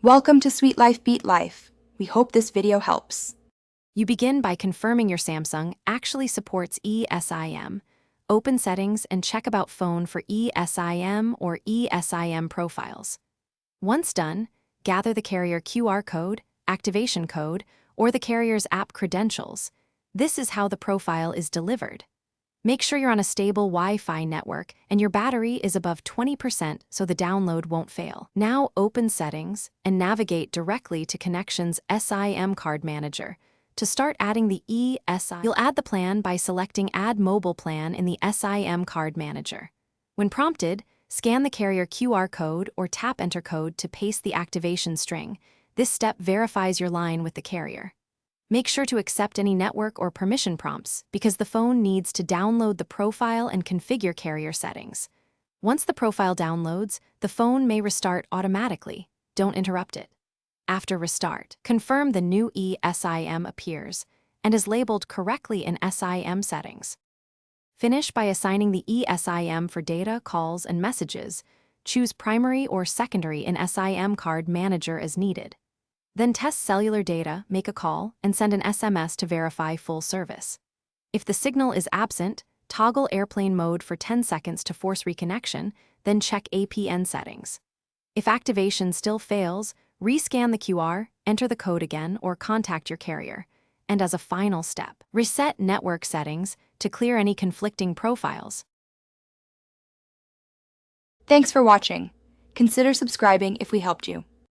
Welcome to Sweet Life Beat Life. We hope this video helps. You begin by confirming your Samsung actually supports eSIM. Open Settings and check About Phone for eSIM or eSIM profiles. Once done, gather the carrier QR code, activation code, or the carrier's app credentials. This is how the profile is delivered. Make sure you're on a stable Wi-Fi network and your battery is above 20% so the download won't fail. Now open Settings and navigate directly to Connection's SIM card manager. To start adding the eSIM, you'll add the plan by selecting Add Mobile Plan in the SIM card manager. When prompted, scan the carrier QR code or tap Enter code to paste the activation string. This step verifies your line with the carrier. Make sure to accept any network or permission prompts because the phone needs to download the profile and configure carrier settings. Once the profile downloads, the phone may restart automatically. Don't interrupt it. After restart, confirm the new eSIM appears and is labeled correctly in SIM settings. Finish by assigning the eSIM for data, calls, and messages. Choose primary or secondary in SIM card manager as needed. Then test cellular data, make a call, and send an SMS to verify full service. If the signal is absent, toggle airplane mode for 10 seconds to force reconnection, then check APN settings. If activation still fails, rescan the QR, enter the code again, or contact your carrier. And as a final step, reset network settings to clear any conflicting profiles. Thanks for watching. Consider subscribing if we helped you.